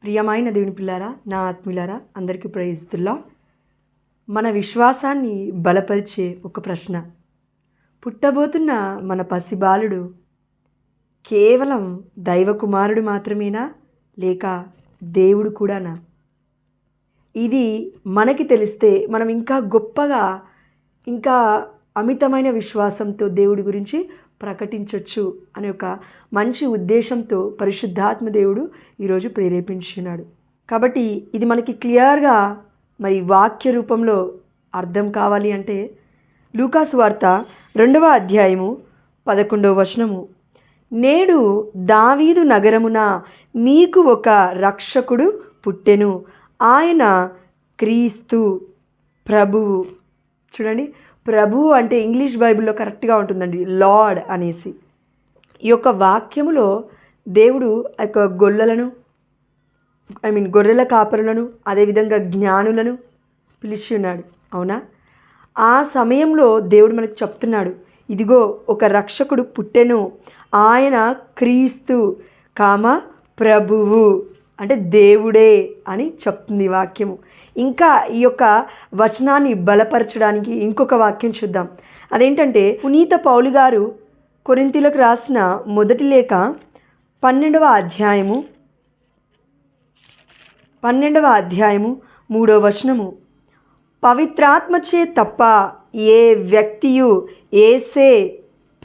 ప్రియమైన దేవుని పిల్లారా, నా ఆత్మీయులారా, అందరికీ ప్రైజ్తుల్లా. మన విశ్వాసాన్ని బలపరిచే ఒక ప్రశ్న. పుట్టబోతున్న మన పసిబాలుడు కేవలం దైవకుమారుడు మాత్రమేనా, లేక దేవుడు కూడానా? ఇది మనకి తెలిస్తే మనం ఇంకా గొప్పగా, ఇంకా అమితమైన విశ్వాసంతో దేవుడి గురించి ప్రకటించవచ్చు అనే ఒక మంచి ఉద్దేశంతో పరిశుద్ధాత్మ దేవుడు ఈరోజు ప్రేరేపించున్నాడు. కాబట్టి ఇది మనకి క్లియర్గా మరి వాక్య రూపంలో అర్థం కావాలి అంటే లూకాసు వార్త 2వ అధ్యాయము 11వ వచనము, నేడు దావీదు నగరమున మీకు ఒక రక్షకుడు పుట్టెను, ఆయన క్రీస్తు ప్రభువు. చూడండి, ప్రభువు అంటే ఇంగ్లీష్ బైబిల్లో కరెక్ట్గా ఉంటుందండి, లార్డ్ అనేసి. ఈ యొక్క వాక్యములో దేవుడు యొక్క గొర్రెల కాపరులను, అదేవిధంగా జ్ఞానులను పిలిచి ఉన్నాడు. అవునా? ఆ సమయంలో దేవుడు మనకు చెప్తున్నాడు, ఇదిగో ఒక రక్షకుడు పుట్టెను, ఆయన క్రీస్తు ప్రభువు, అంటే దేవుడే అని చెప్తుంది వాక్యము. ఇంకా ఈ యొక్క వచనాన్ని బలపరచడానికి ఇంకొక వాక్యం చూద్దాం. అదేంటంటే పునీత పౌలు గారు కొరింథీయులకు రాసిన మొదటి లేఖ 12వ అధ్యాయము 3వ వచనము, పవిత్రాత్మచే తప్ప ఏ వ్యక్తియు యేసే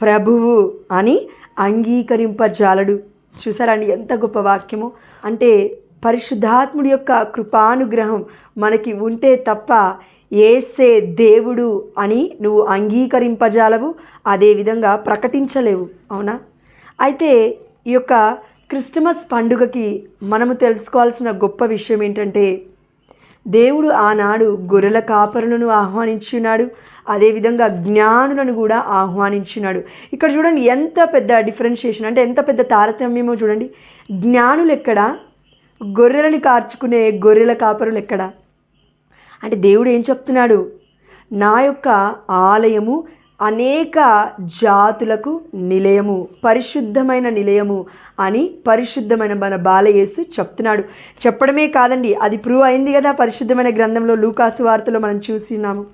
ప్రభువు అని అంగీకరింపజాలడు. చూసారండి ఎంత గొప్ప వాక్యము. అంటే పరిశుద్ధాత్ముడి యొక్క కృపానుగ్రహం మనకి ఉంటే తప్ప యేసే దేవుడు అని నువ్వు అంగీకరింపజాలవు, అదేవిధంగా ప్రకటించలేవు. అవునా? అయితే ఈ యొక్క క్రిస్మస్ పండుగకి మనము తెలుసుకోవాల్సిన గొప్ప విషయం ఏంటంటే, దేవుడు ఆనాడు గొర్రెల కాపరులను ఆహ్వానించున్నాడు, అదేవిధంగా జ్ఞానులను కూడా ఆహ్వానించున్నాడు. ఇక్కడ చూడండి ఎంత పెద్ద డిఫరెన్షియేషన్, అంటే ఎంత పెద్ద తారతమ్యమో చూడండి. జ్ఞానులు ఎక్కడ, గొర్రెలని కార్చుకునే గొర్రెల కాపరులు ఎక్కడ? అంటే దేవుడు ఏం చెప్తున్నాడు, నా యొక్క ఆలయము అనేక జాతులకు నిలయము, పరిశుద్ధమైన నిలయము అని పరిశుద్ధమైన మన బాలయేసు చెప్తున్నాడు. చెప్పడమే కాదండి, అది ప్రూవ్ అయింది కదా పరిశుద్ధమైన గ్రంథంలో. లూకాసు వార్తలో మనం చూస్తున్నాము,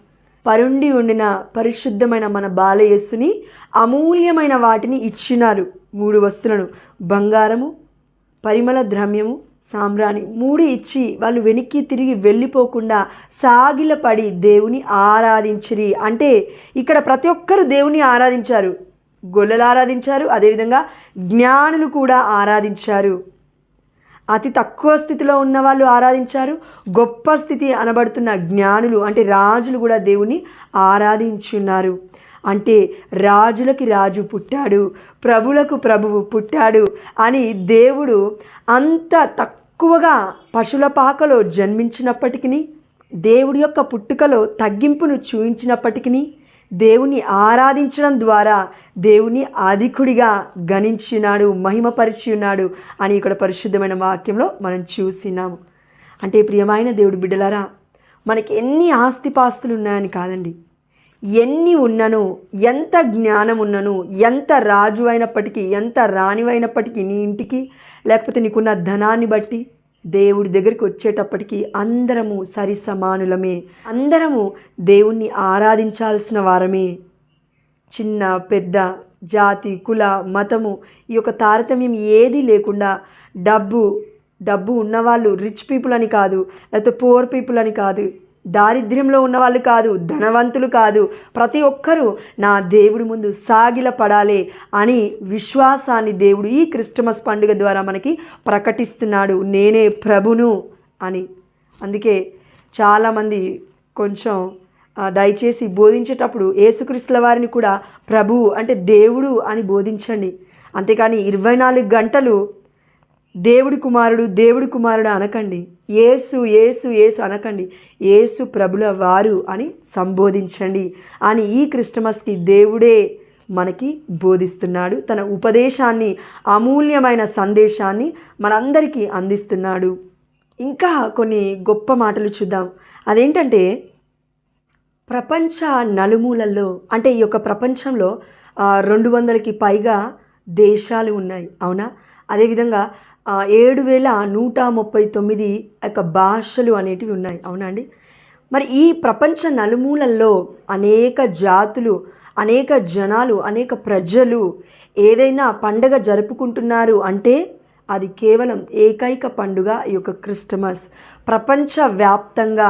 పరుండి ఉండిన పరిశుద్ధమైన మన బాలయేసుని అమూల్యమైన వాటిని ఇచ్చినారు. 3 వస్తువులను, బంగారము, పరిమళ ద్రవ్యము, సాంబ్రాణి, 3 ఇచ్చి వాళ్ళు వెనక్కి తిరిగి వెళ్ళిపోకుండా సాగిలపడి దేవుని ఆరాధించిరి. అంటే ఇక్కడ ప్రతి ఒక్కరు దేవుని ఆరాధించారు. గొల్లలు ఆరాధించారు, అదేవిధంగా జ్ఞానులు కూడా ఆరాధించారు. అతి తక్కువ స్థితిలో ఉన్న వాళ్ళు ఆరాధించారు, గొప్ప స్థితి అనబడుతున్న జ్ఞానులు అంటే రాజులు కూడా దేవుని ఆరాధించున్నారు. అంటే రాజులకి రాజు పుట్టాడు, ప్రభులకు ప్రభువు పుట్టాడు అని దేవుడు అంత తక్కువగా పశువుల పాకలో జన్మించినప్పటికీ, దేవుడి యొక్క పుట్టుకలో తగ్గింపును చూపించినప్పటికీ, దేవుని ఆరాధించడం ద్వారా దేవుని అధికుడిగా గణించినాడు, మహిమపరిచి ఉన్నాడు అని ఇక్కడ పరిశుద్ధమైన వాక్యంలో మనం చూసినాము. అంటే ప్రియమైన దేవుడి బిడ్డలారా, మనకి ఎన్ని ఆస్తిపాస్తులు ఉన్నాయని కాదండి, ఎన్ని ఉన్నను, ఎంత జ్ఞానం ఉన్నను, ఎంత రాజు అయినప్పటికీ, ఎంత రాణివైనప్పటికీ, నీ ఇంటికి లేకపోతే నీకున్న ధనాన్ని బట్టి దేవుడి దగ్గరికి వచ్చేటప్పటికి అందరము సరి సమానులమే, అందరము దేవుణ్ణి ఆరాధించాల్సిన వారమే. చిన్న పెద్ద, జాతి, కుల, మతము ఈ యొక్క తారతమ్యం ఏదీ లేకుండా, డబ్బు ఉన్నవాళ్ళు రిచ్ పీపుల్ అని కాదు, లేకపోతే పూర్ పీపుల్ అని కాదు, దారిద్ర్యంలో ఉన్నవాళ్ళు కాదు, ధనవంతులు కాదు, ప్రతి ఒక్కరూ నా దేవుడి ముందు సాగిలపడాలి అని విశ్వాసాన్ని దేవుడు ఈ క్రిస్మస్ పండుగ ద్వారా మనకి ప్రకటిస్తున్నాడు, నేనే ప్రభును అని. అందుకే చాలామంది కొంచెం దయచేసి బోధించేటప్పుడు యేసుక్రీస్తుల వారిని కూడా ప్రభువు అంటే దేవుడు అని బోధించండి. అంతేకాని 24 గంటలు దేవుడి కుమారుడు అనకండి, యేసు యేసు యేసు అనకండి, యేసు ప్రభుల వారు అని సంబోధించండి అని ఈ క్రిస్మస్కి దేవుడే మనకి బోధిస్తున్నాడు. తన ఉపదేశాన్ని, అమూల్యమైన సందేశాన్ని మనందరికీ అందిస్తున్నాడు. ఇంకా కొన్ని గొప్ప మాటలు చూద్దాం. అదేంటంటే, ప్రపంచ నలుమూలల్లో, అంటే ఈ యొక్క ప్రపంచంలో 200కి పైగా దేశాలు ఉన్నాయి. అవునా? అదేవిధంగా 7,139 యొక్క భాషలు అనేటివి ఉన్నాయి. అవునండి. మరి ఈ ప్రపంచ నలుమూలల్లో అనేక జాతులు, అనేక జనాలు, అనేక ప్రజలు ఏదైనా పండగ జరుపుకుంటున్నారు అంటే అది కేవలం ఏకైక పండుగ ఈ యొక్క క్రిస్టమస్. ప్రపంచవ్యాప్తంగా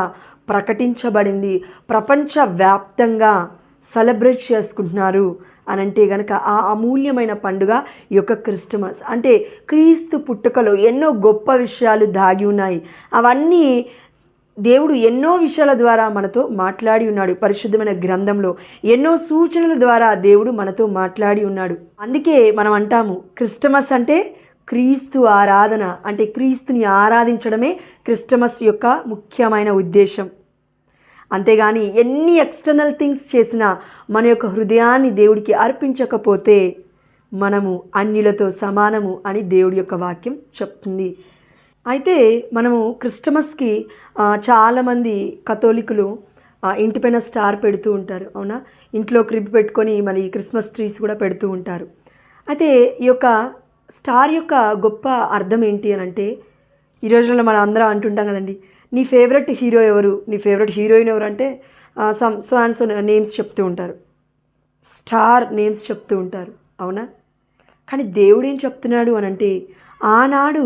ప్రకటించబడింది, ప్రపంచవ్యాప్తంగా సెలబ్రేట్ చేసుకుంటున్నారు అని అంటే గనక ఆ అమూల్యమైన పండుగ ఈ యొక్క క్రిస్టమస్. అంటే క్రీస్తు పుట్టుకలో ఎన్నో గొప్ప విషయాలు దాగి ఉన్నాయి. అవన్నీ దేవుడు ఎన్నో విషయాల ద్వారా మనతో మాట్లాడి ఉన్నాడు. పరిశుద్ధమైన గ్రంథంలో ఎన్నో సూచనల ద్వారా దేవుడు మనతో మాట్లాడి ఉన్నాడు. అందుకే మనం అంటాము క్రిస్టమస్ అంటే క్రీస్తు ఆరాధన, అంటే క్రీస్తుని ఆరాధించడమే క్రిస్టమస్ యొక్క ముఖ్యమైన ఉద్దేశం. అంతేగాని ఎన్ని ఎక్స్టర్నల్ థింగ్స్ చేసినా మన యొక్క హృదయాన్ని దేవుడికి అర్పించకపోతే మనము అన్యులతో సమానము అని దేవుడి యొక్క వాక్యం చెప్తుంది. అయితే మనము క్రిస్టమస్కి చాలామంది కథోలికులు ఇంటిపైన స్టార్ పెడుతూ ఉంటారు. అవునా, ఇంట్లో క్రిబ్ పెట్టుకొని మరి క్రిస్మస్ ట్రీస్ కూడా పెడుతూ ఉంటారు. అయితే ఈ యొక్క స్టార్ యొక్క గొప్ప అర్థం ఏంటి అని అంటే, ఈ రోజుల్లో మనం అందరం అంటుంటాం కదండి, నీ ఫేవరెట్ హీరో ఎవరు, నీ ఫేవరెట్ హీరోయిన్ ఎవరు అంటే సో అండ్ సో నేమ్స్ చెప్తూ ఉంటారు, స్టార్ నేమ్స్ చెప్తూ ఉంటారు. అవునా, కానీ దేవుడు ఏం చెప్తున్నాడు అని అంటే, ఆనాడు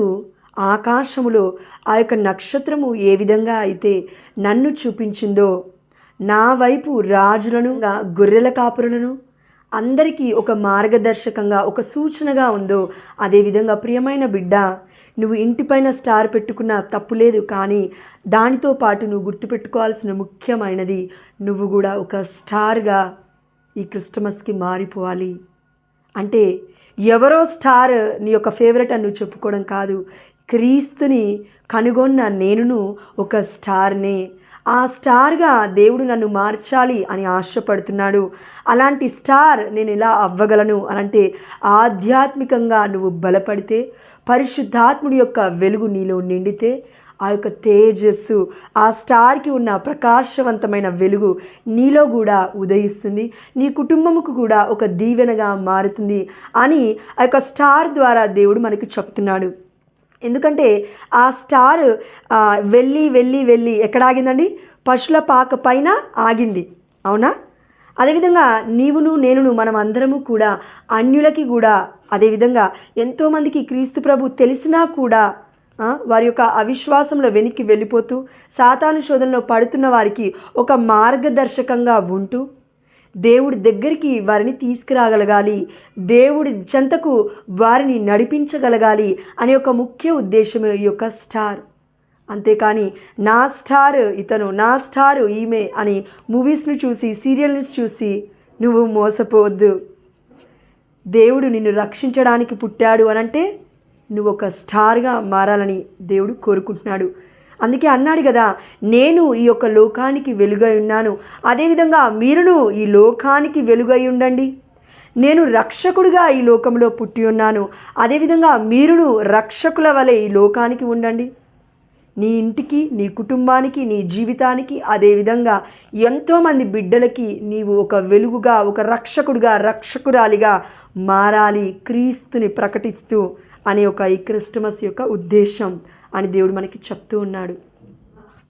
ఆకాశములో ఆ యొక్క నక్షత్రము ఏ విధంగా అయితే నన్ను చూపించిందో, నా వైపు రాజులను, గొర్రెల కాపురులను అందరికీ ఒక మార్గదర్శకంగా, ఒక సూచనగా ఉందో, అదేవిధంగా ప్రియమైన బిడ్డ, నువ్వు ఇంటిపైన స్టార్ పెట్టుకున్న తప్పు లేదు, కానీ దానితో పాటు నువ్వు గుర్తుపెట్టుకోవాల్సిన ముఖ్యమైనది, నువ్వు కూడా ఒక స్టార్గా ఈ క్రిస్టమస్కి మారిపోవాలి. అంటే ఎవరో స్టార్ నీ యొక్క ఫేవరెట్ అని నువ్వు చెప్పుకోవడం కాదు, క్రీస్తుని కనుగొన్న నేనును ఒక స్టార్నే. ఆ స్టార్గా దేవుడు నన్ను మార్చాలి అని ఆశపడుతున్నాడు. అలాంటి స్టార్ నేను ఎలా అవ్వగలను అనంటే, ఆధ్యాత్మికంగా నువ్వు బలపడితే, పరిశుద్ధాత్ముడి యొక్క వెలుగు నీలో నిండితే, ఆ యొక్క తేజస్సు, ఆ స్టార్కి ఉన్న ప్రకాశవంతమైన వెలుగు నీలో కూడా ఉదయిస్తుంది, నీ కుటుంబముకు కూడా ఒక దీవెనగా మారుతుంది అని ఆ యొక్క స్టార్ ద్వారా దేవుడు మనకి చెప్తున్నాడు. ఎందుకంటే ఆ స్టార్ వెళ్ళి వెళ్ళి వెళ్ళి ఎక్కడ ఆగిందండి? పశుల పాక పైన ఆగింది. అవునా, అదేవిధంగా నీవును నేనును మనం అందరము కూడా అన్యులకి కూడా అదేవిధంగా ఎంతోమందికి క్రీస్తు ప్రభు తెలిసినా కూడా వారి యొక్క అవిశ్వాసంలో వెనక్కి వెళ్ళిపోతూ సాతాను శోధనలో పడుతున్న వారికి ఒక మార్గదర్శకంగా ఉంటూ దేవుడి దగ్గరికి వారిని తీసుకురాగలగాలి, దేవుడి చెంతకు వారిని నడిపించగలగాలి అనే ఒక ముఖ్య ఉద్దేశమే ఈ యొక్క స్టార్. అంతేకాని నా స్టార్ ఇతను, నా స్టార్ ఈమె అని మూవీస్ను చూసి, సీరియల్ని చూసి నువ్వు మోసపోవద్దు. దేవుడు నిన్ను రక్షించడానికి పుట్టాడు అనంటే నువ్వు ఒక స్టార్గా మారాలని దేవుడు కోరుకుంటున్నాడు. అందుకే అన్నాడు కదా, నేను ఈ యొక్క లోకానికి వెలుగై ఉన్నాను, అదేవిధంగా మీరును ఈ లోకానికి వెలుగై ఉండండి. నేను రక్షకుడిగా ఈ లోకంలో పుట్టి ఉన్నాను, అదేవిధంగా మీరును రక్షకుల వలె ఈ లోకానికి ఉండండి. నీ ఇంటికి, నీ కుటుంబానికి, నీ జీవితానికి, అదేవిధంగా ఎంతోమంది బిడ్డలకి నీవు ఒక వెలుగుగా, ఒక రక్షకుడిగా, రక్షకురాలిగా మారాలి, క్రీస్తుని ప్రకటిస్తూ అనే ఒక ఈ క్రిస్టమస్ యొక్క ఉద్దేశం అని దేవుడు మనకి చెప్తూ ఉన్నాడు.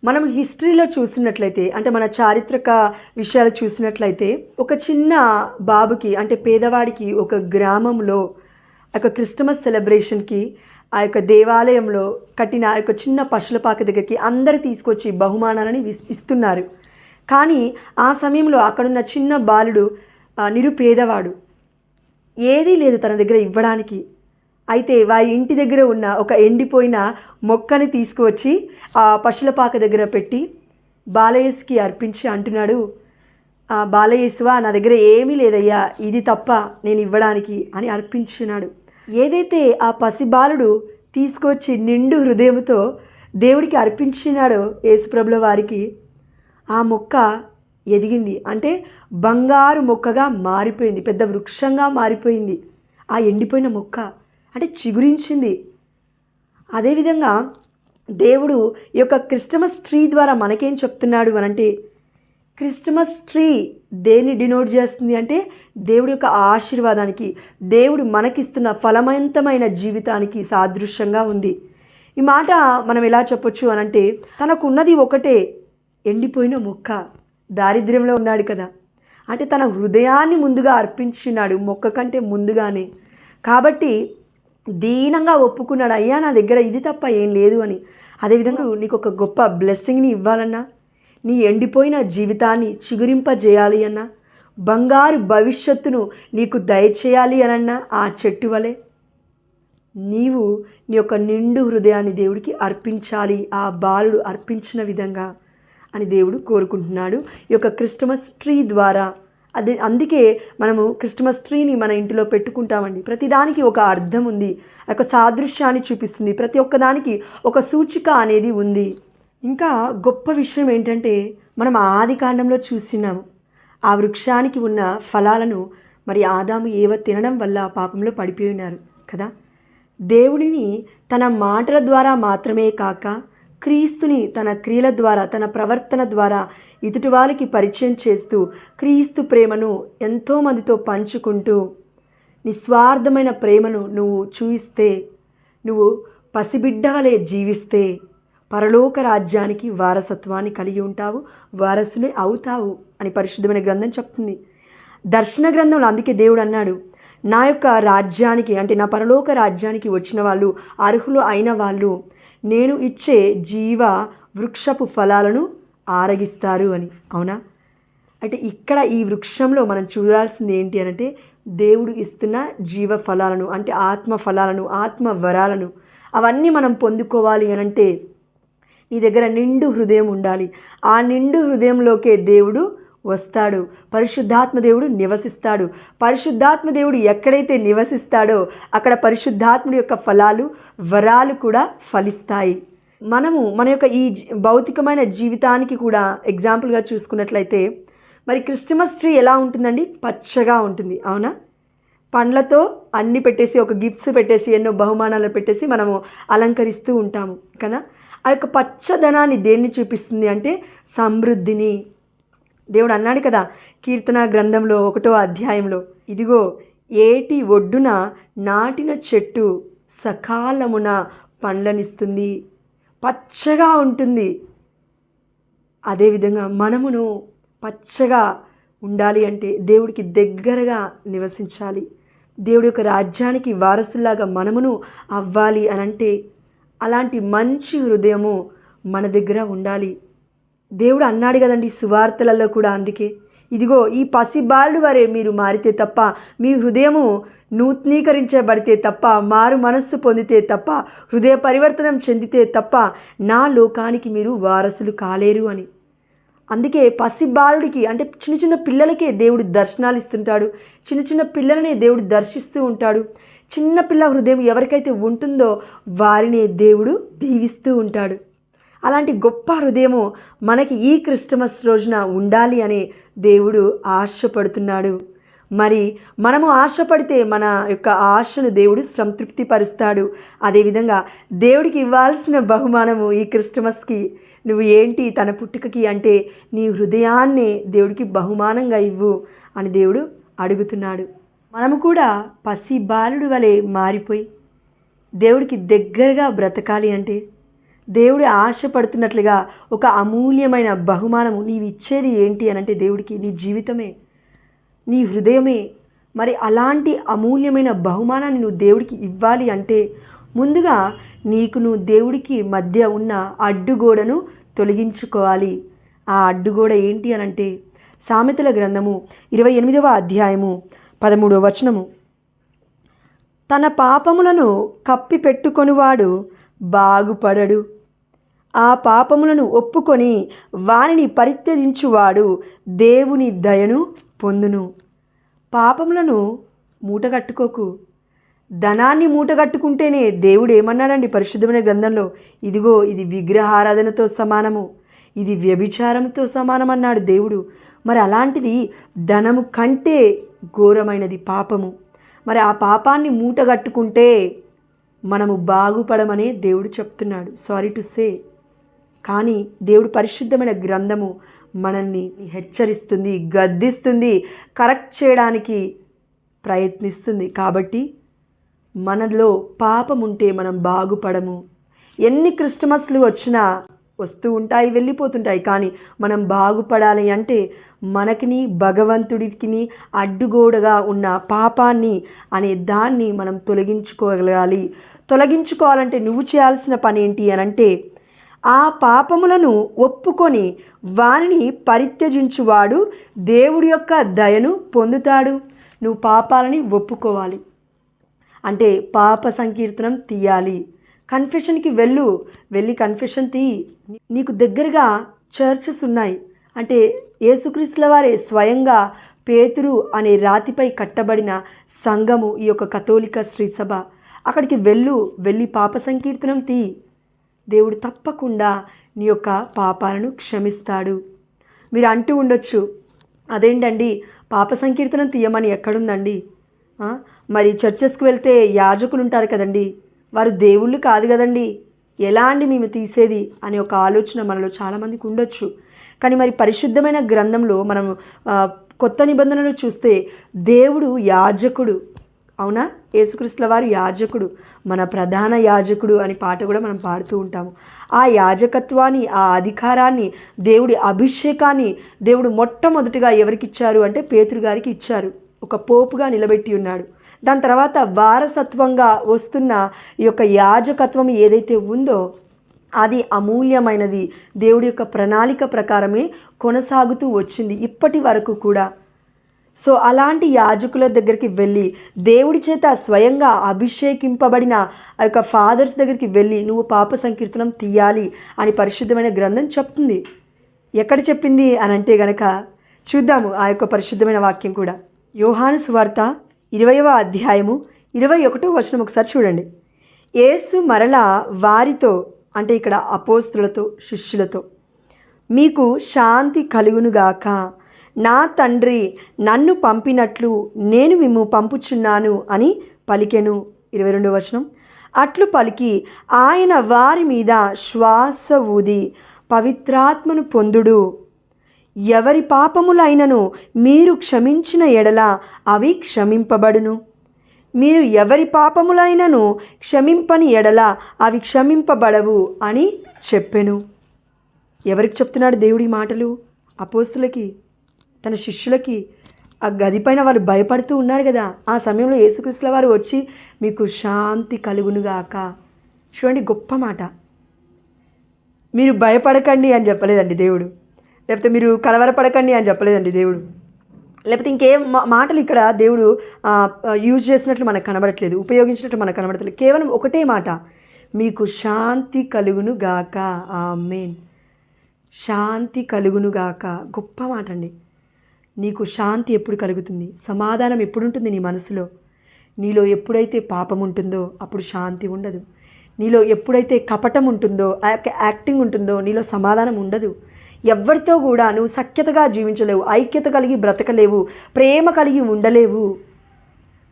మనం హిస్టరీలో చూసినట్లయితే, అంటే మన చారిత్రక విషయాలు చూసినట్లయితే, ఒక చిన్న బాబుకి, అంటే పేదవాడికి ఒక గ్రామంలో ఒక క్రిస్టమస్ సెలబ్రేషన్కి ఆ యొక్క దేవాలయంలో కట్టిన ఆ యొక్క చిన్న పశుల పాక దగ్గరికి అందరు తీసుకొచ్చి బహుమానాలని ఇస్తున్నారు. కానీ ఆ సమయంలో అక్కడున్న చిన్న బాలుడు నిరుపేదవాడు, ఏదీ లేదు తన దగ్గర ఇవ్వడానికి. అయితే వారి ఇంటి దగ్గర ఉన్న ఒక ఎండిపోయిన మొక్కని తీసుకువచ్చి ఆ పశుల పాక దగ్గర పెట్టి బాలయేసుకి అర్పించి అంటున్నాడు, బాలయేసువా, నా దగ్గర ఏమీ లేదయ్యా, ఇది తప్ప నేను ఇవ్వడానికి అని అర్పించినాడు. ఏదైతే ఆ పసిబాలుడు తీసుకొచ్చి నిండు హృదయంతో దేవుడికి అర్పించినాడో యేసుప్రభుల వారికి, ఆ మొక్క ఎదిగింది. అంటే బంగారు మొక్కగా మారిపోయింది, పెద్ద వృక్షంగా మారిపోయింది. ఆ ఎండిపోయిన మొక్క అంటే చిగురించింది. అదేవిధంగా దేవుడు ఈ యొక్క క్రిస్టమస్ ట్రీ ద్వారా మనకేం చెప్తున్నాడు అనంటే, క్రిస్మస్ ట్రీ దేన్ని డినోట్ చేస్తుంది అంటే దేవుడి యొక్క ఆశీర్వాదానికి, దేవుడు మనకిస్తున్న ఫలవంతమైన జీవితానికి సాదృశ్యంగా ఉంది. ఈ మాట మనం ఎలా చెప్పొచ్చు అనంటే, తనకున్నది ఒకటే ఎండిపోయిన మొక్క, దారిద్ర్యంలో ఉన్నాడు కదా, అంటే తన హృదయాన్ని ముందుగా అర్పించినాడు మొక్క కంటే ముందుగానే. కాబట్టి దీనంగా ఒప్పుకున్నాడు, అయ్యా నా దగ్గర ఇది తప్ప ఏం లేదు అని. అదేవిధంగా నీకు ఒక గొప్ప బ్లెస్సింగ్ని ఇవ్వాలన్నా, నీ ఎండిపోయిన జీవితాన్ని చిగురింపజేయాలి అన్నా, బంగారు భవిష్యత్తును నీకు దయచేయాలి అనన్నా, ఆ చెట్టు వలె నీవు నీ యొక్క నిండు హృదయాన్ని దేవుడికి అర్పించాలి, ఆ బాలుడు అర్పించిన విధంగా అని దేవుడు కోరుకుంటున్నాడు ఈ యొక్క క్రిస్మస్ ట్రీ ద్వారా. అందుకే మనము క్రిస్మస్ ట్రీని మన ఇంటిలో పెట్టుకుంటామండి. ప్రతిదానికి ఒక అర్థం ఉంది, ఒక సాదృశ్యాన్ని చూపిస్తుంది, ప్రతి ఒక్కదానికి ఒక సూచిక అనేది ఉంది. ఇంకా గొప్ప విషయం ఏంటంటే, మనం ఆది కాండంలో చూస్తున్నాము, ఆ వృక్షానికి ఉన్న ఫలాలను మరి ఆదాము ఏవ తినడం వల్ల పాపంలో పడిపోయి ఉన్నారు కదా. దేవుడిని తన మాటల ద్వారా మాత్రమే కాక క్రీస్తుని తన క్రియల ద్వారా, తన ప్రవర్తన ద్వారా ఎదుటి వారికి పరిచయం చేస్తూ క్రీస్తు ప్రేమను ఎంతోమందితో పంచుకుంటూ నిస్వార్థమైన ప్రేమను నువ్వు చూయిస్తే, నువ్వు పసిబిడ్డ వలె జీవిస్తే పరలోక రాజ్యానికి వారసత్వాన్ని కలిగి ఉంటావు, వారసుని అవుతావు అని పరిశుద్ధమైన గ్రంథం చెప్తుంది. దర్శన గ్రంథంలో అందుకే దేవుడు అన్నాడు, నా యొక్క రాజ్యానికి అంటే నా పరలోక రాజ్యానికి వచ్చిన వాళ్ళు, అర్హులు అయిన వాళ్ళు నేను ఇచ్చే జీవ వృక్షపు ఫలాలను ఆరగిస్తారు అని. అవునా? అంటే ఇక్కడ ఈ వృక్షంలో మనం చూడాల్సింది ఏంటి అనంటే, దేవుడు ఇస్తున్న జీవ ఫలాలను, అంటే ఆత్మ ఫలాలను, ఆత్మ వరాలను, అవన్నీ మనం పొందుకోవాలి అనంటే నీ దగ్గర నిండు హృదయం ఉండాలి. ఆ నిండు హృదయంలోకే దేవుడు వస్తాడు, పరిశుద్ధాత్మ దేవుడు నివసిస్తాడు. పరిశుద్ధాత్మ దేవుడు ఎక్కడైతే నివసిస్తాడో అక్కడ పరిశుద్ధాత్ముడి యొక్క ఫలాలు, వరాలు కూడా ఫలిస్తాయి. మనము మన యొక్క ఈ భౌతికమైన జీవితానికి కూడా ఎగ్జాంపుల్గా చూసుకున్నట్లయితే, మరి క్రిస్మస్ ట్రీ ఎలా ఉంటుందండి? పచ్చగా ఉంటుంది. అవునా? పండ్లతో అన్ని పెట్టేసి, ఒక గిఫ్ట్స్ పెట్టేసి, ఎన్నో బహుమానాలు పెట్టేసి మనము అలంకరిస్తూ ఉంటాము కదా. ఆ యొక్క పచ్చదనాన్ని దేన్ని చూపిస్తుంది అంటే సమృద్ధిని. దేవుడు అన్నాడు కదా కీర్తన గ్రంథంలో 1వ అధ్యాయంలో, ఇదిగో ఏటి ఒడ్డున నాటిన చెట్టు సకాలమున పండ్లనిస్తుంది, పచ్చగా ఉంటుంది. అదేవిధంగా మనమును పచ్చగా ఉండాలి అంటే దేవుడికి దగ్గరగా నివసించాలి, దేవుడి యొక్క రాజ్యానికి వారసులాగా మనమును అవ్వాలి అనంటే అలాంటి మంచి హృదయము మన దగ్గర ఉండాలి. దేవుడు అన్నాడు కదండి సువార్తలలో కూడా, అందుకే ఇదిగో ఈ పసిబాలుడు వరే మీరు మారితే తప్ప, మీ హృదయము నూతనీకరించబడితే తప్ప, మారు మనస్సు పొందితే తప్ప, హృదయ పరివర్తనం చెందితే తప్ప నా లోకానికి మీరు వారసులు కాలేరు అని. అందుకే పసిబాలుడికి అంటే చిన్న చిన్న పిల్లలకే దేవుడు దర్శనాలు ఇస్తుంటాడు, చిన్న చిన్న పిల్లలనే దేవుడు దర్శిస్తూ ఉంటాడు. చిన్న పిల్ల హృదయం ఎవరికైతే ఉంటుందో వారిని దేవుడు దీవిస్తూ ఉంటాడు. అలాంటి గొప్ప హృదయము మనకి ఈ క్రిస్మస్ రోజున ఉండాలి అని దేవుడు ఆశపడుతున్నాడు. మరి మనము ఆశపడితే మన యొక్క ఆశను దేవుడు సంతృప్తిపరుస్తాడు. అదేవిధంగా దేవుడికి ఇవ్వాల్సిన బహుమానము ఈ క్రిస్మస్కి నువ్వు ఏంటి, తన పుట్టుకకి అంటే నీ హృదయాన్నే దేవుడికి బహుమానంగా ఇవ్వు అని దేవుడు అడుగుతున్నాడు. మనము కూడా పసి బాలుడు వలె మారిపోయి దేవుడికి దగ్గరగా బ్రతకాలి అంటే, దేవుడు ఆశపడుతున్నట్లుగా ఒక అమూల్యమైన బహుమానము నీవు ఇచ్చేది ఏంటి అనంటే దేవుడికి నీ జీవితమే, నీ హృదయమే. మరి అలాంటి అమూల్యమైన బహుమానాన్ని నువ్వు దేవుడికి ఇవ్వాలి అంటే ముందుగా నువ్వు దేవుడికి మధ్య ఉన్న అడ్డుగోడను తొలగించుకోవాలి. ఆ అడ్డుగోడ ఏంటి అనంటే సామెతల గ్రంథము 28వ అధ్యాయము 13వ వచనము, తన పాపములను కప్పిపెట్టుకొనివాడు బాగుపడడు, ఆ పాపములను ఒప్పుకొని వారిని పరిత్యజించువాడు దేవుని దయను పొందును. పాపములను మూటగట్టుకోకు. ధనాన్ని మూటగట్టుకుంటేనే దేవుడు ఏమన్నాడండి పరిశుద్ధమైన గ్రంథంలో, ఇదిగో ఇది విగ్రహారాధనతో సమానము, ఇది వ్యభిచారంతో సమానం అన్నాడు దేవుడు. మరి అలాంటిది ధనము కంటే ఘోరమైనది పాపము. మరి ఆ పాపాన్ని మూటగట్టుకుంటే మనము బాగుపడమనే దేవుడు చెప్తున్నాడు. సారీ టు సే, కానీ దేవుడు పరిశుద్ధమైన గ్రంథము మనల్ని హెచ్చరిస్తుంది, గద్దిస్తుంది, కరెక్ట్ చేయడానికి ప్రయత్నిస్తుంది. కాబట్టి మనలో పాపం ఉంటే మనం బాగుపడము. ఎన్ని క్రిస్టమస్లు వచ్చినా వస్తూ ఉంటాయి, వెళ్ళిపోతుంటాయి. కానీ మనం బాగుపడాలి అంటే మనకిని భగవంతుడికి అడ్డుగోడగా ఉన్న పాపాన్ని అనే దాన్ని మనం తొలగించుకోగలగాలి. తొలగించుకోవాలంటే నువ్వు చేయాల్సిన పని ఏంటి అని అంటే, ఆ పాపములను ఒప్పుకొని వారిని పరిత్యజించువాడు దేవుడి యొక్క దయను పొందుతాడు. నువ్వు పాపాలని ఒప్పుకోవాలి అంటే పాప సంకీర్తనం తీయాలి. కన్ఫెషన్కి వెళ్ళి కన్ఫెషన్ తీయి. నీకు దగ్గరగా చర్చెస్ ఉన్నాయి అంటే యేసుక్రీస్తుల వారే స్వయంగా పేతురు అనే రాతిపై కట్టబడిన సంఘము ఈ యొక్క కథోలిక శ్రీసభ. అక్కడికి వెళ్ళి పాప సంకీర్తనం తీయి. దేవుడు తప్పకుండా నీ యొక్క పాపాలను క్షమిస్తాడు. మీరు అంటూ ఉండొచ్చు, అదేంటండి పాప సంకీర్తనం తీయమని ఎక్కడుందండి? మరి చర్చెస్కి వెళ్తే యాజకులు ఉంటారు కదండి, వారు దేవుళ్ళు కాదు కదండి, ఎలా అండి మేము తీసేది అనే ఒక ఆలోచన మనలో చాలామందికి ఉండొచ్చు. కానీ మరి పరిశుద్ధమైన గ్రంథంలో మనం కొత్త నిబంధనలు చూస్తే దేవుడు యాజకుడు, అవునా? యేసుక్రీస్తుల వారు యాజకుడు, మన ప్రధాన యాజకుడు అని పాట కూడా మనం పాడుతూ ఉంటాము. ఆ యాజకత్వాన్ని, ఆ అధికారాన్ని, దేవుడి అభిషేకాన్ని దేవుడు మొట్టమొదటిగా ఎవరికి ఇచ్చారు అంటే పేతురు గారికి ఇచ్చారు. ఒక పోపుగా నిలబెట్టి ఉన్నాడు. దాని తర్వాత వారసత్వంగా వస్తున్న ఈ యొక్క యాజకత్వం ఏదైతే ఉందో అది అమూల్యమైనది. దేవుడి యొక్క ప్రణాళిక ప్రకారమే కొనసాగుతూ వచ్చింది ఇప్పటి వరకు కూడా. సో అలాంటి యాజకుల దగ్గరికి వెళ్ళి దేవుడి చేత స్వయంగా అభిషేకింపబడిన ఆ యొక్క ఫాదర్స్ దగ్గరికి వెళ్ళి నువ్వు పాప సంకీర్తనం తీయాలి అని పరిశుద్ధమైన గ్రంథం చెప్తుంది. ఎక్కడ చెప్పింది అని అంటే గనక చూద్దాము ఆ యొక్క పరిశుద్ధమైన వాక్యం కూడా. యోహాను సువార్త 20వ అధ్యాయము 21వ వచనం ఒకసారి చూడండి. యేసు మరలా వారితో అంటే ఇక్కడ అపోస్తులతో శిష్యులతో, మీకు శాంతి కలుగునుగాక, నా తండ్రి నన్ను పంపినట్లు నేను మిమ్ము పంపుచున్నాను అని పలికెను. 22వ వచనం. అట్లు పలికి ఆయన వారి మీద శ్వాస ఊది పవిత్రాత్మను పొందుడు. ఎవరి పాపములైనను మీరు క్షమించిన ఎడల అవి క్షమింపబడును, మీరు ఎవరి పాపములైనను క్షమింపని ఎడల అవి క్షమింపబడవు అని చెప్పెను. ఎవరికి చెప్తున్నాడు దేవుడి మాటలు? అపోస్తులకి, తన శిష్యులకి. ఆ గదిపైన వాళ్ళు భయపడుతూ ఉన్నారు కదా, ఆ సమయంలో యేసుక్రీస్తుల వారు వచ్చి మీకు శాంతి కలుగునుగాక. చూడండి, గొప్ప మాట. మీరు భయపడకండి అని చెప్పలేదండి దేవుడు, లేకపోతే మీరు కలవరపడకండి అని చెప్పలేదండి దేవుడు, లేకపోతే ఇంకేం మాటలు ఇక్కడ దేవుడు యూజ్ చేసినట్లు మనకు కనబడట్లేదు, ఉపయోగించినట్లు మనకు కనబడట్లేదు. కేవలం ఒకటే మాట, మీకు శాంతి కలుగునుగాక. ఆమేన్. శాంతి కలుగునుగాక. గొప్ప మాట అండి. నీకు శాంతి ఎప్పుడు కలుగుతుంది? సమాధానం ఎప్పుడు ఉంటుంది నీ మనసులో? నీలో ఎప్పుడైతే పాపం ఉంటుందో అప్పుడు శాంతి ఉండదు. నీలో ఎప్పుడైతే కపటం ఉంటుందో, యాక్టింగ్ ఉంటుందో నీలో సమాధానం ఉండదు. ఎవరితో కూడా నువ్వు సఖ్యతగా జీవించలేవు, ఐక్యత కలిగి బ్రతకలేవు, ప్రేమ కలిగి ఉండలేవు.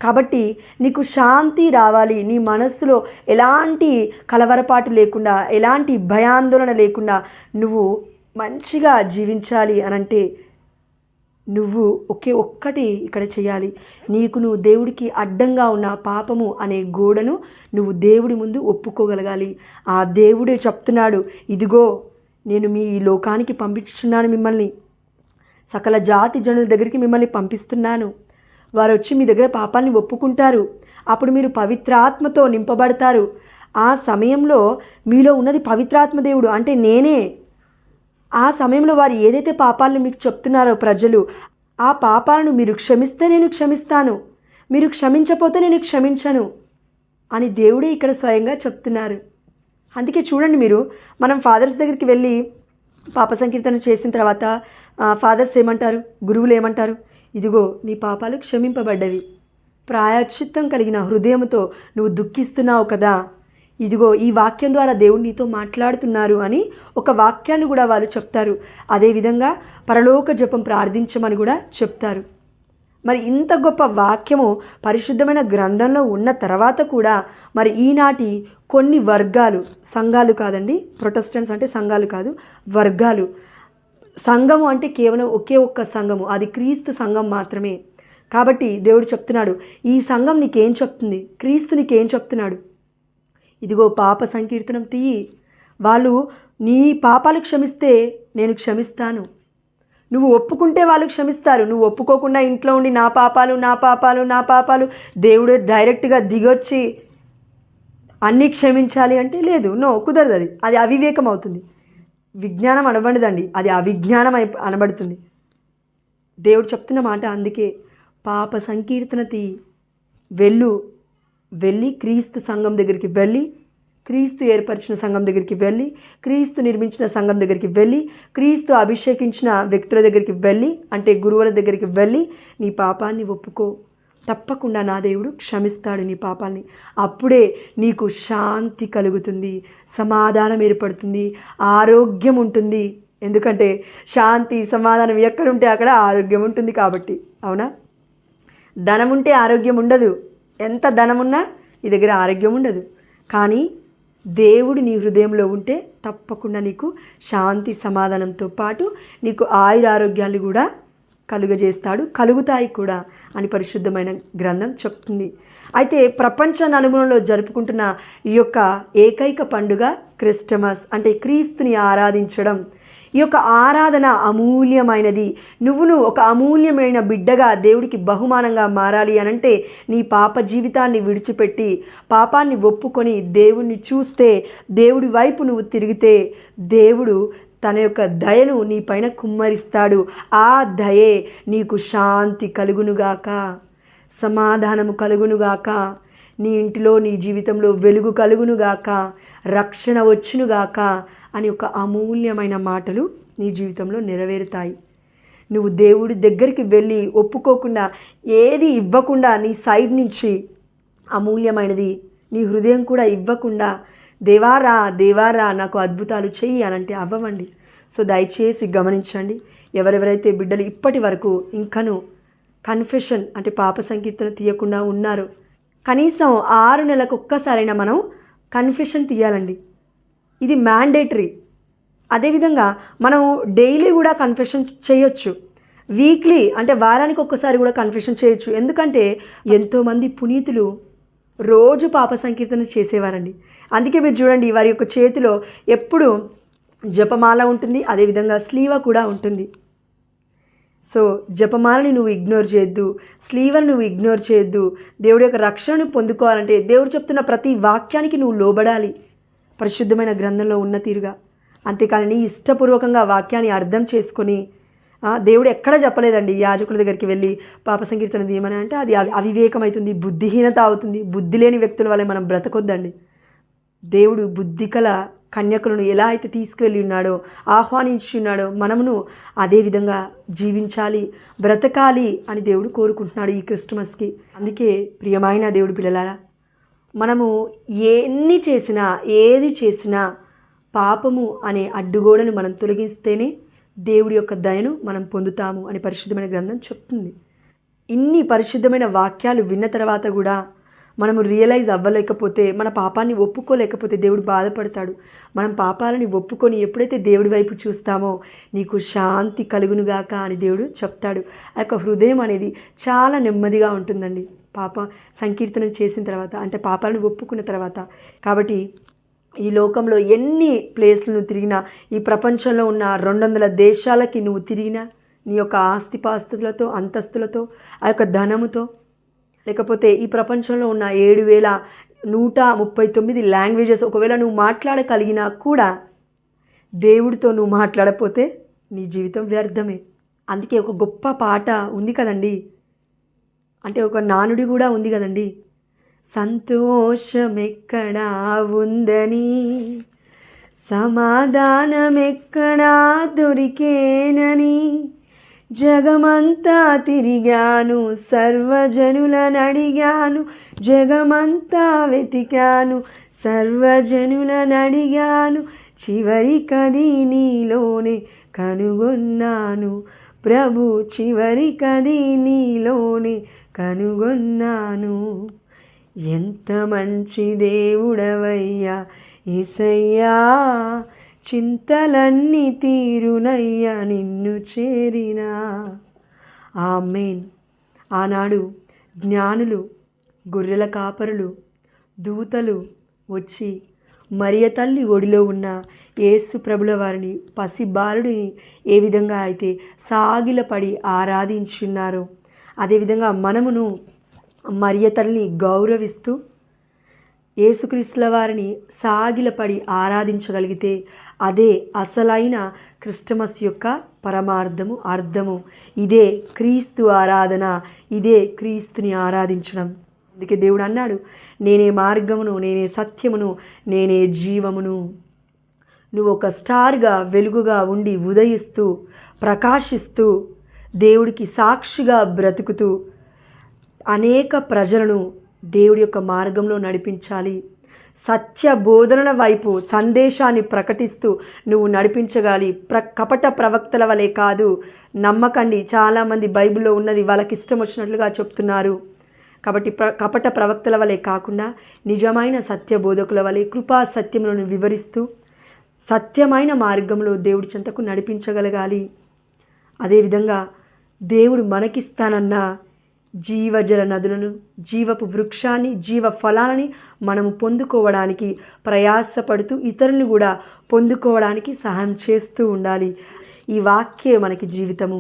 కాబట్టి నీకు శాంతి రావాలి, నీ మనస్సులో ఎలాంటి కలవరపాటు లేకుండా, ఎలాంటి భయాందోళన లేకుండా నువ్వు మంచిగా జీవించాలి అనంటే నువ్వు ఒక్కటి ఇక్కడ చేయాలి. నువ్వు దేవుడికి అడ్డంగా ఉన్న పాపము అనే గోడను నువ్వు దేవుడి ముందు ఒప్పుకోగలగాలి. ఆ దేవుడే చెప్తున్నాడు, ఇదిగో నేను మీ ఈ లోకానికి పంపించుచున్నాను, మిమ్మల్ని సకల జాతి జనుల దగ్గరికి మిమ్మల్ని పంపిస్తున్నాను. వారు వచ్చి మీ దగ్గర పాపాన్ని ఒప్పుకుంటారు, అప్పుడు మీరు పవిత్రాత్మతో నింపబడతారు. ఆ సమయంలో మీలో ఉన్నది పవిత్రాత్మ దేవుడు అంటే నేనే. ఆ సమయంలో వారు ఏదైతే పాపాలను మీకు చెప్తున్నారో ప్రజలు, ఆ పాపాలను మీరు క్షమిస్తే నేను క్షమిస్తాను, మీరు క్షమించకపోతే నేను క్షమించను అని దేవుడే ఇక్కడ స్వయంగా చెప్తున్నారు. అందుకే చూడండి, మనం ఫాదర్స్ దగ్గరికి వెళ్ళి పాప సంకీర్తన చేసిన తర్వాత ఫాదర్స్ ఏమంటారు, గురువులు ఏమంటారు? ఇదిగో నీ పాపాలు క్షమింపబడ్డవి, ప్రాయశ్చిత్తం కలిగిన హృదయంతో నువ్వు దుఃఖిస్తున్నావు కదా, ఇదిగో ఈ వాక్యం ద్వారా దేవుడు నీతో మాట్లాడుతున్నారు అని ఒక వాక్యాన్ని కూడా వాళ్ళు చెప్తారు. అదేవిధంగా పరలోక జపం ప్రార్థించమని కూడా చెప్తారు. మరి ఇంత గొప్ప వాక్యము పరిశుద్ధమైన గ్రంథంలో ఉన్న తర్వాత కూడా మరి ఈనాటి కొన్ని వర్గాలు, సంఘాలు కాదండి, ప్రొటెస్టెంట్స్ అంటే సంఘాలు కాదు, వర్గాలు సంఘము అంటే కేవలం ఒకే ఒక్క సంఘము, అది క్రీస్తు సంఘం మాత్రమే. కాబట్టి దేవుడు చెప్తున్నాడు, ఈ సంఘం నీకేం చెప్తుంది, క్రీస్తు నీకేం చెప్తున్నాడు? ఇదిగో పాప సంకీర్తనం తీయి, వాళ్ళు నీ పాపాలు క్షమిస్తే నేను క్షమిస్తాను. నువ్వు ఒప్పుకుంటే వాళ్ళు క్షమిస్తారు. నువ్వు ఒప్పుకోకుండా ఇంట్లో ఉండి నా పాపాలు నా పాపాలు నా పాపాలు, దేవుడు డైరెక్ట్గా దిగొచ్చి అన్నీ క్షమించాలి అంటే లేదు, కుదరదు. అది అవివేకం అవుతుంది. విజ్ఞానం అనబడదండి, అది అవిజ్ఞానం అనబడుతుంది. దేవుడు చెప్తున్న మాట అందుకే, పాప సంకీర్తన తీయి, వెళ్ళి క్రీస్తు సంఘం దగ్గరికి వెళ్ళి, క్రీస్తు ఏర్పరిచిన సంఘం దగ్గరికి వెళ్ళి, క్రీస్తు నిర్మించిన సంఘం దగ్గరికి వెళ్ళి, క్రీస్తు అభిషేకించిన వ్యక్తుల దగ్గరికి వెళ్ళి, అంటే గురువుల దగ్గరికి వెళ్ళి నీ పాపాన్ని ఒప్పుకో. తప్పకుండా నా దేవుడు క్షమిస్తాడు నీ పాపాన్ని. అప్పుడే నీకు శాంతి కలుగుతుంది, సమాధానం ఏర్పడుతుంది, ఆరోగ్యం ఉంటుంది. ఎందుకంటే శాంతి సమాధానం ఎక్కడుంటే అక్కడ ఆరోగ్యం ఉంటుంది కాబట్టి. అవునా? ధనం ఉంటే ఆరోగ్యం ఉండదు, ఎంత ధనమున్నా నీ దగ్గర ఆరోగ్యం ఉండదు. కానీ దేవుడు నీ హృదయంలో ఉంటే తప్పకుండా నీకు శాంతి సమాధానంతో పాటు నీకు ఆయురారోగ్యాలు కూడా కలుగుతాయి కూడా అని పరిశుద్ధమైన గ్రంథం చెప్తుంది. అయితే ప్రపంచ నలుమూలలో జరుపుకుంటున్న ఈ యొక్క ఏకైక పండుగ క్రిస్టమస్, అంటే క్రీస్తుని ఆరాధించడం. ఈ యొక్క ఆరాధన అమూల్యమైనది. నువ్వు ఒక అమూల్యమైన బిడ్డగా దేవుడికి బహుమానంగా మారాలి అనంటే నీ పాప జీవితాన్ని విడిచిపెట్టి పాపాన్ని ఒప్పుకొని దేవుణ్ణి చూస్తే, దేవుడి వైపు నువ్వు తిరిగితే దేవుడు తన యొక్క దయను నీ పైన కుమ్మరిస్తాడు. ఆ దయే నీకు శాంతి కలుగునుగాక, సమాధానము కలుగునుగాక, నీ ఇంటిలో నీ జీవితంలో వెలుగు కలుగునుగాక, రక్షణ వచ్చునుగాక అని ఒక అమూల్యమైన మాటలు నీ జీవితంలో నెరవేరుతాయి. నువ్వు దేవుడి దగ్గరికి వెళ్ళి ఒప్పుకోకుండా ఏది ఇవ్వకుండా నీ సైడ్ నుంచి అమూల్యమైనది నీ హృదయం కూడా ఇవ్వకుండా దేవారా నాకు అద్భుతాలు చెయ్యి అనంటే అవ్వవండి. సో దయచేసి గమనించండి, ఎవరెవరైతే బిడ్డలు ఇప్పటి వరకు ఇంకను కన్ఫెషన్ అంటే పాప సంకీర్తన తీయకుండా ఉన్నారో, కనీసం 6 నెలలకు ఒక్కసారైనా మనం కన్ఫెషన్ తీయాలండి. ఇది మ్యాండేటరీ. అదేవిధంగా మనం డైలీ కూడా కన్ఫెషన్ చేయొచ్చు, వీక్లీ అంటే వారానికి ఒక్కసారి కూడా కన్ఫెషన్ చేయొచ్చు. ఎందుకంటే ఎంతోమంది పునీతులు రోజు పాప సంకీర్తన చేసేవారండి. అందుకే మీరు చూడండి, వారి యొక్క చేతిలో ఎప్పుడు జపమాల ఉంటుంది, అదేవిధంగా స్లీవ కూడా ఉంటుంది. సో జపమాలని నువ్వు ఇగ్నోర్ చేయొద్దు, స్లీవను నువ్వు ఇగ్నోర్ చేయొద్దు. దేవుడి యొక్క రక్షణను పొందుకోవాలంటే దేవుడు చెప్తున్న ప్రతి వాక్యానికి నువ్వు లోబడాలి పరిశుద్ధమైన గ్రంథంలో ఉన్న తీరుగా. అంతేకాని నీ ఇష్టపూర్వకంగా వాక్యాన్ని అర్థం చేసుకొని, దేవుడు ఎక్కడ చెప్పలేదండి యాజకుల దగ్గరికి వెళ్ళి పాప సంకీర్తన తీయమని అంటే అది అవివేకం అవుతుంది, బుద్ధిహీనత అవుతుంది. బుద్ధి లేని వ్యక్తుల వల్ల మనం బ్రతకొద్దండి. దేవుడు బుద్ధికల కన్యకులను ఎలా అయితే తీసుకువెళ్ళి ఉన్నాడో, ఆహ్వానించి ఉన్నాడో, మనమును అదేవిధంగా జీవించాలి, బ్రతకాలి అని దేవుడు కోరుకుంటున్నాడు ఈ క్రిస్టమస్కి. అందుకే ప్రియమైన దేవుడి పిల్లలారా, మనము ఏది చేసినా పాపము అనే అడ్డుగోడను మనం తొలగిస్తేనే దేవుడి యొక్క దయను మనం పొందుతాము అని పరిశుద్ధమైన గ్రంథం చెప్తుంది. ఇన్ని పరిశుద్ధమైన వాక్యాలు విన్న తర్వాత కూడా మనము రియలైజ్ అవ్వలేకపోతే, మన పాపాన్ని ఒప్పుకోలేకపోతే దేవుడు బాధపడతాడు. మనం పాపాలని ఒప్పుకొని ఎప్పుడైతే దేవుడి వైపు చూస్తామో నీకు శాంతి కలుగునుగాక అని దేవుడు చెప్తాడు. ఆ యొక్క హృదయం అనేది చాలా నెమ్మదిగా ఉంటుందండి పాప సంకీర్తనం చేసిన తర్వాత, అంటే పాపాలను ఒప్పుకున్న తర్వాత. కాబట్టి ఈ లోకంలో ఎన్ని ప్లేస్లు నువ్వు తిరిగినా, ఈ ప్రపంచంలో ఉన్న 200 దేశాలకి నువ్వు తిరిగినా, నీ యొక్క ఆస్తిపాస్తులతో, అంతస్తులతో, ఆ యొక్క ధనముతో, లేకపోతే ఈ ప్రపంచంలో ఉన్న 7,139 లాంగ్వేజెస్ ఒకవేళ నువ్వు మాట్లాడగలిగినా కూడా దేవుడితో నువ్వు మాట్లాడకపోతే నీ జీవితం వ్యర్థమే. అందుకే ఒక గొప్ప పాట ఉంది కదండి, అంటే ఒక నానుడి కూడా ఉంది కదండి, సంతోషమెక్కడా ఉందని, సమాధానమెక్కడా దొరికేనని, జగమంతా తిరిగాను, సర్వజనులనడిగాను, జగమంతా వెతికాను, సర్వజనులనడిగాను, చివరికది నీలోనే కనుగొన్నాను ప్రభు, చివరికది నీలోనే కనుగొన్నాను. ఎంత మంచి దేవుడవయ్యా యేసయ్యా, చింతలన్నీ తీరునయ్యా నిన్ను చేరినా. ఆమేన్. ఆనాడు జ్ఞానులు, గొర్రెల కాపరులు, దూతలు వచ్చి మరియ తల్లి ఒడిలో ఉన్న యేసు ప్రభుల వారిని, పసిబాలుడిని ఏ విధంగా అయితే సాగిలపడి ఆరాధించున్నారో, అదేవిధంగా మనమును మరియ తల్లిని గౌరవిస్తూ యేసుక్రీస్తుల వారిని సాగిలపడి ఆరాధించగలిగితే అదే అసలైన క్రిస్టమస్ యొక్క పరమార్థము, అర్థము. ఇదే క్రీస్తు ఆరాధన, ఇదే క్రీస్తుని ఆరాధించడం. అందుకే దేవుడు అన్నాడు, నేనే మార్గమును, నేనే సత్యమును, నేనే జీవమును. నువ్వు ఒక స్టార్గా, వెలుగుగా ఉండి ఉదయిస్తూ ప్రకాశిస్తూ దేవుడికి సాక్షిగా బ్రతుకుతూ అనేక ప్రజలను దేవుడి యొక్క మార్గంలో నడిపించాలి. సత్య బోధనల వైపు సందేశాన్ని ప్రకటిస్తూ నువ్వు నడిపించగాలి. కపట ప్రవక్తల వలె కాదు. నమ్మకండి, చాలామంది బైబిల్లో ఉన్నది వాళ్ళకి ఇష్టం వచ్చినట్లుగా చెప్తున్నారు. కాబట్టి కపట ప్రవక్తల వలె కాకుండా నిజమైన సత్య బోధకుల వలె కృపా సత్యములను వివరిస్తూ సత్యమైన మార్గంలో దేవుడి చెంతకు నడిపించగలగాలి. అదేవిధంగా దేవుడు మనకిస్తానన్న జీవజల నదులను, జీవపు వృక్షాన్ని, జీవ ఫలాలని మనము పొందుకోవడానికి ప్రయాసపడుతూ ఇతరులను కూడా పొందుకోవడానికి సహాయం చేస్తూ ఉండాలి. ఈ వాక్యే మనకి జీవితము.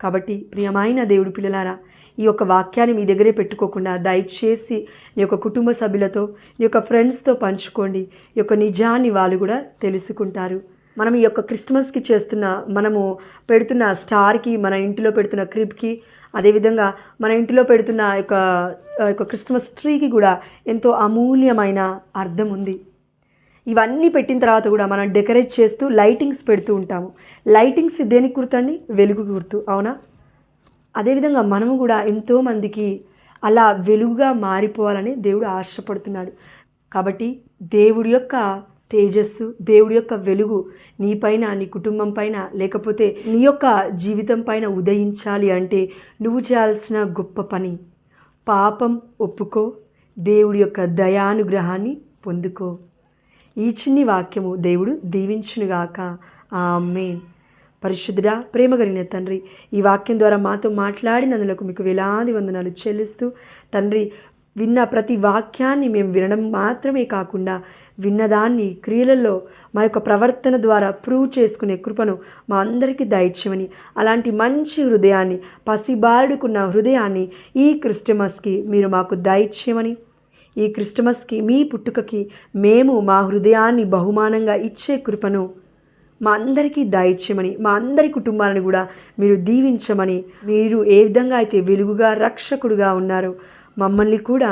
కాబట్టి ప్రియమైన దేవుడి పిల్లలారా, ఈ యొక్క వాక్యాన్ని మీ దగ్గరే పెట్టుకోకుండా దయచేసి నీ యొక్క కుటుంబ సభ్యులతో, నీ యొక్క ఫ్రెండ్స్తో పంచుకోండి. ఈ యొక్క నిజాన్ని వాళ్ళు కూడా తెలుసుకుంటారు. మనం ఈ యొక్క క్రిస్మస్కి మనము పెడుతున్న స్టార్కి, మన ఇంటిలో పెడుతున్న క్రిబ్కి, అదేవిధంగా మన ఇంటిలో పెడుతున్న యొక్క క్రిస్మస్ ట్రీకి కూడా ఎంతో అమూల్యమైన అర్థం ఉంది. ఇవన్నీ పెట్టిన తర్వాత కూడా మనం డెకరేట్ చేస్తూ లైటింగ్స్ పెడుతూ ఉంటాము. లైటింగ్స్ దేనికి గుర్తండి? వెలుగు గుర్తు, అవునా? అదేవిధంగా మనము కూడా ఎంతోమందికి అలా వెలుగుగా మారిపోవాలని దేవుడు ఆశపడుతున్నాడు. కాబట్టి దేవుడి యొక్క తేజస్సు, దేవుడి యొక్క వెలుగు నీపైన, నీ కుటుంబం పైన, లేకపోతే నీ యొక్క జీవితం పైన ఉదయించాలి అంటే నువ్వు చేయాల్సిన గొప్ప పని, పాపం ఒప్పుకో, దేవుడి యొక్క దయానుగ్రహాన్ని పొందుకో. ఈ చిన్ని వాక్యము దేవుడు దీవించునుగాక. ఆమేన్. పరిశుద్ధుడా, ప్రేమ కలిగిన తండ్రి, ఈ వాక్యం ద్వారా మాతో మాట్లాడినందులకు మీకు వేలాది వందనాలు చెల్లిస్తూ, తండ్రి, విన్న ప్రతి వాక్యాన్ని మేము వినడం మాత్రమే కాకుండా విన్నదాన్ని క్రియలలో మా యొక్క ప్రవర్తన ద్వారా ప్రూవ్ చేసుకునే కృపను మా అందరికీ దయచేయమని, అలాంటి మంచి హృదయాన్ని, పసిబాలుడుకున్న హృదయాన్ని ఈ క్రిస్టమస్కి మీరు మాకు దయచేయమని, ఈ క్రిస్టమస్కి, మీ పుట్టుకకి మేము మా హృదయాన్ని బహుమానంగా ఇచ్చే కృపను మా అందరికీ దయచేయమని, మా అందరి కుటుంబాలను కూడా మీరు దీవించమని, మీరు ఏ విధంగా అయితే వెలుగుగా, రక్షకుడుగా ఉన్నారో మమ్మల్ని కూడా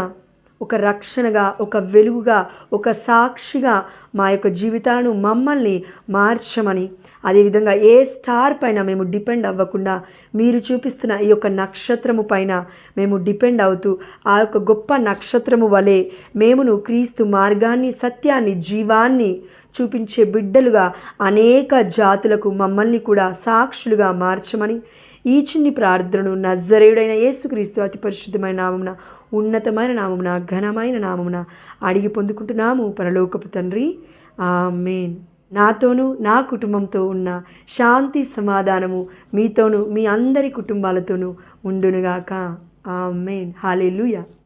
ఒక రక్షణగా, ఒక వెలుగుగా, ఒక సాక్షిగా మా యొక్క జీవితాలను మమ్మల్ని మార్చమని, అదేవిధంగా ఏ స్టార్ పైన మేము డిపెండ్ అవ్వకుండా మీరు చూపిస్తున్న ఈ యొక్క నక్షత్రము పైన మేము డిపెండ్ అవుతూ ఆ యొక్క గొప్ప నక్షత్రము వలె మేమును క్రీస్తు మార్గాన్ని, సత్యాన్ని, జీవాన్ని చూపించే బిడ్డలుగా అనేక జాతులకు మమ్మల్ని కూడా సాక్షులుగా మార్చమని ఈ చిన్ని ప్రార్థనను నజరేయుడైన యేసుక్రీస్తు అతి పరిశుద్ధమైన నామమున, ఉన్నతమైన నామమున, ఘనమైన నామమున అడిగి పొందుకుంటున్నాము పరలోకపు తండ్రి. ఆమేన్. నాతోనూ నా కుటుంబంతో ఉన్న శాంతి సమాధానము మీతోనూ మీ అందరి కుటుంబాలతోనూ ఉండునుగాక. ఆమేన్. హల్లెలూయా.